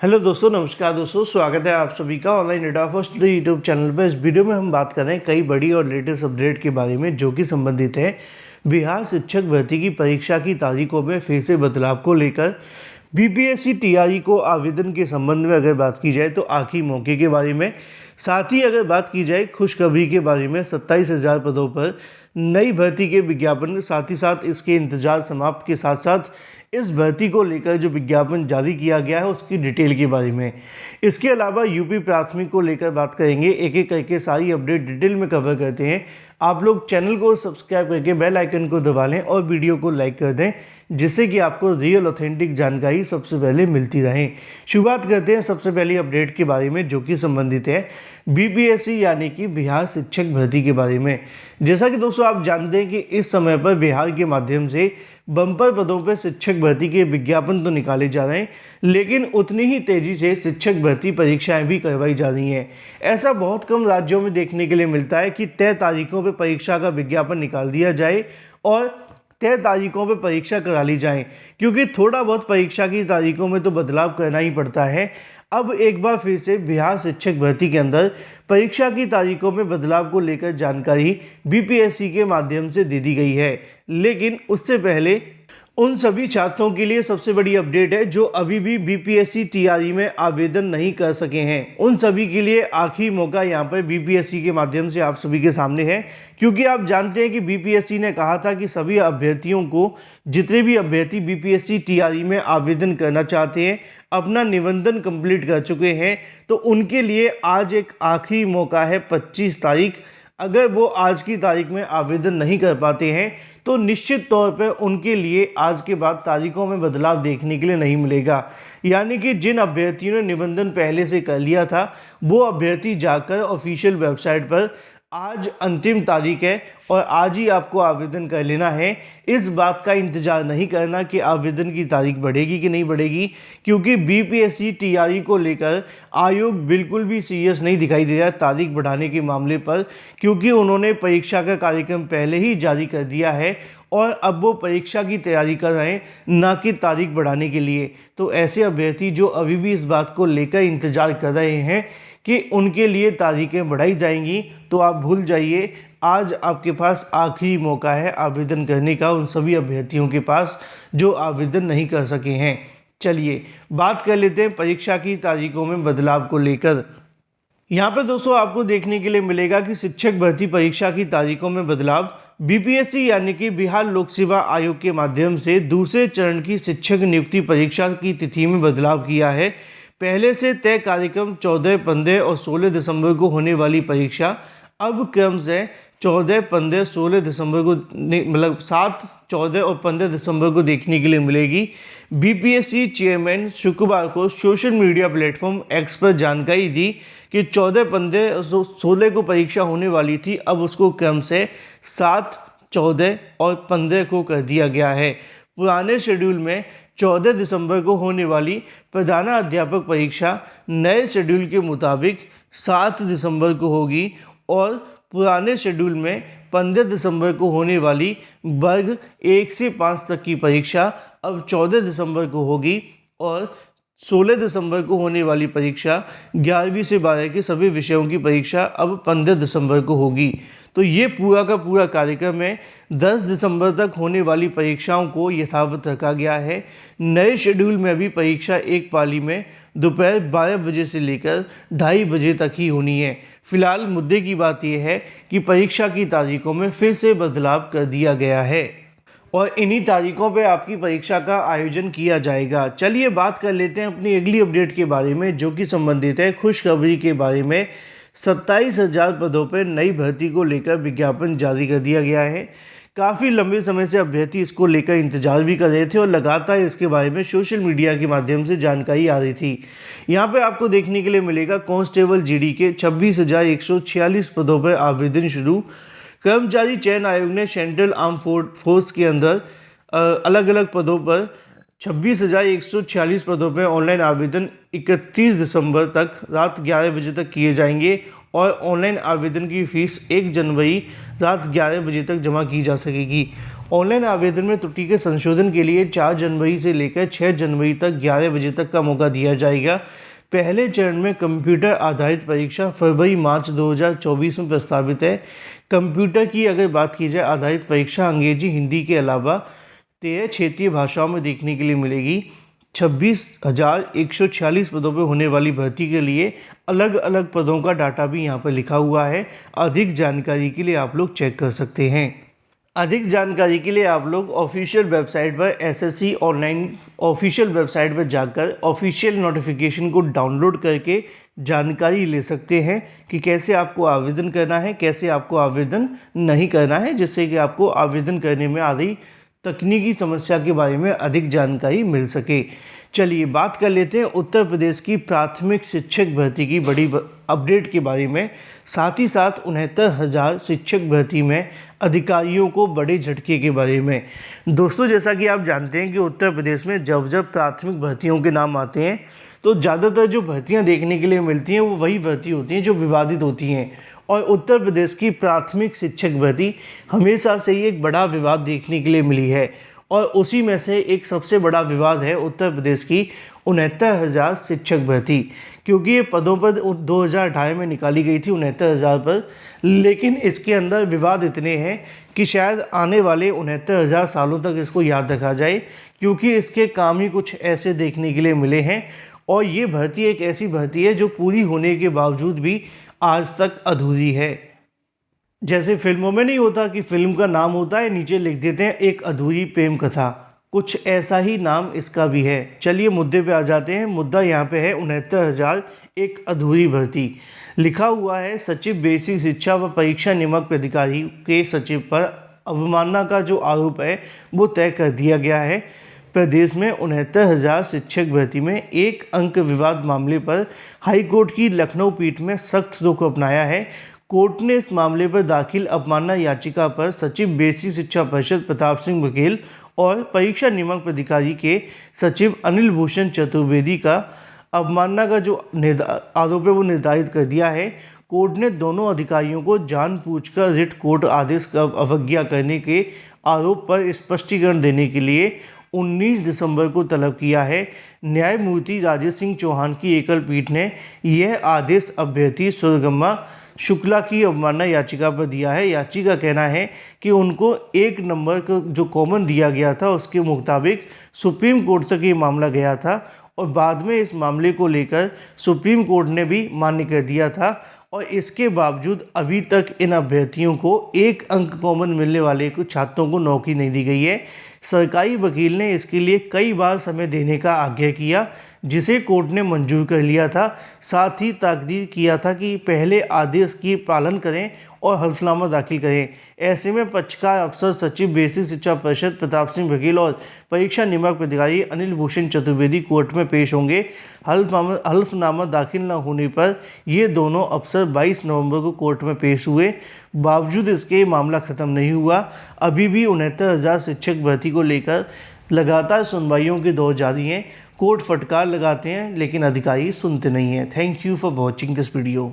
Hello दोस्तों, नमस्कार दोस्तों। स्वागत है आप सभी का online data first YouTube channel पर। इस वीडियो में हम बात कर रहे हैं कई बड़ी और लेटेस्ट अपडेट के बारे में जो कि संबंधित है बिहार शिक्षक भर्ती की परीक्षा की तारीखों में फिर से बदलाव को लेकर। बीपीएससी टीआरई को आवेदन के संबंध में अगर बात की जाए तो आखिरी मौके के बारे में, साथ ही अगर बात की जाए खुशखबरी के बारे में 27,000 पदों पर नई भर्ती के विज्ञापन, साथ ही साथ इसके इंतजार समाप्त के साथ साथ इस भर्ती को लेकर जो विज्ञापन जारी किया गया है उसकी डिटेल के बारे में। इसके अलावा यूपी प्राथमिक को लेकर बात करेंगे, एक एक करके सारी अपडेट डिटेल में कवर करते हैं। आप लोग चैनल को सब्सक्राइब करके बेल आइकन को दबा लें और वीडियो को लाइक कर दें, जिससे कि आपको रियल ऑथेंटिक जानकारी सबसे पहले मिलती रहे। शुरुआत करते हैं सबसे पहली अपडेट के बारे में जो कि संबंधित है बीपीएससी यानी कि बिहार शिक्षक भर्ती के बारे में। जैसा कि दोस्तों आप जानते हैं कि इस समय पर बिहार के माध्यम से बम्पर पदों पर शिक्षक भर्ती के विज्ञापन तो निकाले जा रहे हैं, लेकिन उतनी ही तेज़ी से शिक्षक भर्ती परीक्षाएं भी करवाई जा रही हैं। ऐसा बहुत कम राज्यों में देखने के लिए मिलता है कि तय तारीखों पर परीक्षा का विज्ञापन निकाल दिया जाए और तय तारीखों पर परीक्षा करा ली जाए, क्योंकि थोड़ा बहुत परीक्षा की तारीखों में तो बदलाव करना ही पड़ता है। अब एक बार फिर से बिहार शिक्षक भर्ती के अंदर परीक्षा की तारीखों में बदलाव को लेकर जानकारी बीपीएससी के माध्यम से दे दी गई है। लेकिन उससे पहले उन सभी छात्रों के लिए सबसे बड़ी अपडेट है जो अभी भी बीपीएससी टीआरई में आवेदन नहीं कर सके हैं। उन सभी के लिए आखिरी मौका यहाँ पर बीपीएससी के माध्यम से आप सभी के सामने है, क्योंकि आप जानते हैं कि बीपीएससी ने कहा था कि सभी अभ्यर्थियों को, जितने भी अभ्यर्थी बीपीएससी टीआरई में आवेदन करना चाहते हैं, अपना निबंधन कंप्लीट कर चुके हैं, तो उनके लिए आज एक आखिरी मौका है 25 तारीख। अगर वो आज की तारीख में आवेदन नहीं कर पाते हैं तो निश्चित तौर पर उनके लिए आज के बाद तारीखों में बदलाव देखने के लिए नहीं मिलेगा। यानी कि जिन अभ्यर्थियों ने निबंधन पहले से कर लिया था वो अभ्यर्थी जाकर ऑफिशियल वेबसाइट पर, आज अंतिम तारीख है और आज ही आपको आवेदन कर लेना है। इस बात का इंतज़ार नहीं करना कि आवेदन की तारीख बढ़ेगी कि नहीं बढ़ेगी, क्योंकि बीपीएससी टीआरई को लेकर आयोग बिल्कुल भी सीरियस नहीं दिखाई दे रहा है तारीख बढ़ाने के मामले पर, क्योंकि उन्होंने परीक्षा का कार्यक्रम पहले ही जारी कर दिया है और अब वो परीक्षा की तैयारी कर रहे हैं, ना कि तारीख बढ़ाने के लिए। तो ऐसे अभ्यर्थी जो अभी भी इस बात को लेकर इंतज़ार कर रहे हैं कि उनके लिए तारीखें बढ़ाई जाएंगी, तो आप भूल जाइए। आज आपके पास आखिरी मौका है आवेदन करने का उन सभी अभ्यर्थियों के पास जो आवेदन नहीं कर सके हैं। चलिए बात कर लेते हैं परीक्षा की तारीखों में बदलाव को लेकर। यहाँ पर दोस्तों आपको देखने के लिए मिलेगा कि शिक्षक भर्ती परीक्षा की तारीखों में बदलाव। बीपीएससी यानी कि बिहार लोक सेवा आयोग के माध्यम से दूसरे चरण की शिक्षक नियुक्ति परीक्षा की तिथि में बदलाव किया है। पहले से तय कार्यक्रम 14, 15 और 16 दिसंबर को होने वाली परीक्षा अब क्रम से 14, 15, 16 दिसंबर को, मतलब 7, 14 और 15 दिसंबर को देखने के लिए मिलेगी। बीपीएससी चेयरमैन शुक्रवार को सोशल मीडिया प्लेटफॉर्म एक्स पर जानकारी दी कि 14, 15 और 16 को परीक्षा होने वाली थी, अब उसको क्रम से 7, 14 और 15 को कर दिया गया है। पुराने शेड्यूल में 14 दिसंबर को होने वाली प्रधानाध्यापक परीक्षा नए शेड्यूल के मुताबिक 7 दिसंबर को होगी और पुराने शेड्यूल में 15 दिसंबर को होने वाली वर्ग 1 से 5 तक की परीक्षा अब 14 दिसंबर को होगी और 16 दिसंबर को होने वाली परीक्षा 11वीं से 12 के सभी विषयों की परीक्षा अब 15 दिसंबर को होगी। तो ये पूरा का पूरा कार्यक्रम है। 10 दिसंबर तक होने वाली परीक्षाओं को यथावत रखा गया है। नए शेड्यूल में भी परीक्षा एक पाली में दोपहर 12 बजे से लेकर 2:30 बजे तक ही होनी है। फिलहाल मुद्दे की बात यह है कि परीक्षा की तारीखों में फिर से बदलाव कर दिया गया है और इन्हीं तारीखों पर आपकी परीक्षा का आयोजन किया जाएगा। चलिए बात कर लेते हैं अपनी अगली अपडेट के बारे में जो कि संबंधित है खुशखबरी के बारे में। 27,000 पदों पर नई भर्ती को लेकर विज्ञापन जारी कर दिया गया है। काफ़ी लंबे समय से अभ्यर्थी इसको लेकर इंतजार भी कर रहे थे और लगातार इसके बारे में सोशल मीडिया के माध्यम से जानकारी आ रही थी। यहाँ पे आपको देखने के लिए मिलेगा कांस्टेबल जीडी के 26,146 पदों पर आवेदन शुरू। कर्मचारी चयन आयोग ने सेंट्रल आर्म फोर्स के अंदर अलग अलग पदों पर 26,146 पदों पर ऑनलाइन आवेदन 31 दिसंबर तक रात 11 बजे तक किए जाएंगे और ऑनलाइन आवेदन की फ़ीस 1 जनवरी रात 11 बजे तक जमा की जा सकेगी। ऑनलाइन आवेदन में त्रुटि के संशोधन के लिए 4 जनवरी से लेकर 6 जनवरी तक 11 बजे तक का मौका दिया जाएगा। पहले चरण में कंप्यूटर आधारित परीक्षा फरवरी-मार्च 2024 में प्रस्तावित है। कंप्यूटर की अगर बात की जाए आधारित परीक्षा अंग्रेजी, हिंदी के अलावा 13 क्षेत्रीय भाषाओं में देखने के लिए मिलेगी। 26,146 पदों पर होने वाली भर्ती के लिए अलग अलग पदों का डाटा भी यहाँ पर लिखा हुआ है। अधिक जानकारी के लिए आप लोग चेक कर सकते हैं। अधिक जानकारी के लिए आप लोग ऑफिशियल वेबसाइट पर एसएससी ऑनलाइन ऑफिशियल वेबसाइट पर जाकर ऑफिशियल नोटिफिकेशन को डाउनलोड करके जानकारी ले सकते हैं कि कैसे आपको आवेदन करना है, कैसे आपको आवेदन नहीं करना है, जिससे कि आपको आवेदन करने में आ रही तकनीकी समस्या के बारे में अधिक जानकारी मिल सके। चलिए बात कर लेते हैं उत्तर प्रदेश की प्राथमिक शिक्षक भर्ती की बड़ी अपडेट के बारे में। साथ ही साथ 69,000 शिक्षक भर्ती में अधिकारियों को बड़े झटके के बारे में। दोस्तों, जैसा कि आप जानते हैं कि उत्तर प्रदेश में जब जब प्राथमिक भर्तियों के नाम आते हैं तो ज़्यादातर जो भर्तियां देखने के लिए मिलती हैं वो वही भर्ती होती हैं जो विवादित होती हैं। और उत्तर प्रदेश की प्राथमिक शिक्षक भर्ती हमेशा से ही एक बड़ा विवाद देखने के लिए मिली है। और उसी में से एक सबसे बड़ा विवाद है उत्तर प्रदेश की 69,000 शिक्षक भर्ती, क्योंकि ये पदों पर 2018 में निकाली गई थी 69,000 पर, लेकिन इसके अंदर विवाद इतने हैं कि शायद आने वाले 69,000 सालों तक इसको याद रखा जाए, क्योंकि इसके काम ही कुछ ऐसे देखने के लिए मिले हैं। और ये भर्ती एक ऐसी भर्ती है जो पूरी होने के बावजूद भी आज तक अधूरी है। जैसे फिल्मों में नहीं होता कि फिल्म का नाम होता है, नीचे लिख देते हैं एक अधूरी प्रेम कथा, कुछ ऐसा ही नाम इसका भी है। चलिए मुद्दे पे आ जाते हैं। मुद्दा यहाँ पे है 69,000 एक अधूरी भर्ती। लिखा हुआ है सचिव बेसिक शिक्षा व परीक्षा नियामक प्राधिकारी के सचिव पर अवमानना का जो आरोप है वो तय कर दिया गया है। प्रदेश में 69,000 शिक्षक भर्ती में एक अंक विवाद मामले पर हाईकोर्ट की लखनऊ पीठ में सख्त रुख अपनाया है। कोर्ट ने इस मामले पर दाखिल अवमानना याचिका पर सचिव बेसिक शिक्षा परिषद प्रताप सिंह बघेल और परीक्षा नियामक प्राधिकारी के सचिव अनिल भूषण चतुर्वेदी का अवमानना का जो आरोप है वो निर्धारित कर दिया है। कोर्ट ने दोनों अधिकारियों को जानबूझकर रिट कोर्ट आदेश का अवज्ञा करने के आरोप पर स्पष्टीकरण देने के लिए 19 दिसंबर को तलब किया है। न्यायमूर्ति राजेश सिंह चौहान की एकल पीठ ने यह आदेश अभ्यर्थी स्वर्गम्मा शुक्ला की अवमानना याचिका पर दिया है। याचिका का कहना है कि उनको 1 नंबर का जो कॉमन दिया गया था उसके मुताबिक सुप्रीम कोर्ट तक ये मामला गया था और बाद में इस मामले को लेकर सुप्रीम कोर्ट ने भी मान्य कर दिया था। और इसके बावजूद अभी तक इन अभ्यर्थियों को 1 अंक कॉमन मिलने वाले कुछ छात्रों को नौकरी नहीं दी गई है। सरकारी वकील ने इसके लिए कई बार समय देने का आग्रह किया, जिसे कोर्ट ने मंजूर कर लिया था। साथ ही ताकीद किया था कि पहले आदेश की पालन करें और हल्फनामा दाखिल करें। ऐसे में पक्षकार अफसर सचिव बेसिक शिक्षा परिषद प्रताप सिंह बघेल और परीक्षा नियामक प्राधिकारी अनिल भूषण चतुर्वेदी कोर्ट में पेश होंगे। हल्फनामा दाखिल न होने पर ये दोनों अफसर 22 नवंबर को कोर्ट में पेश हुए। बावजूद इसके मामला खत्म नहीं हुआ। अभी भी 69,000 शिक्षक भर्ती को लेकर लगातार सुनवाइयों के दौर जारी हैं। कोर्ट फटकार लगाते हैं लेकिन अधिकारी सुनते नहीं हैं। Thank you for watching this video.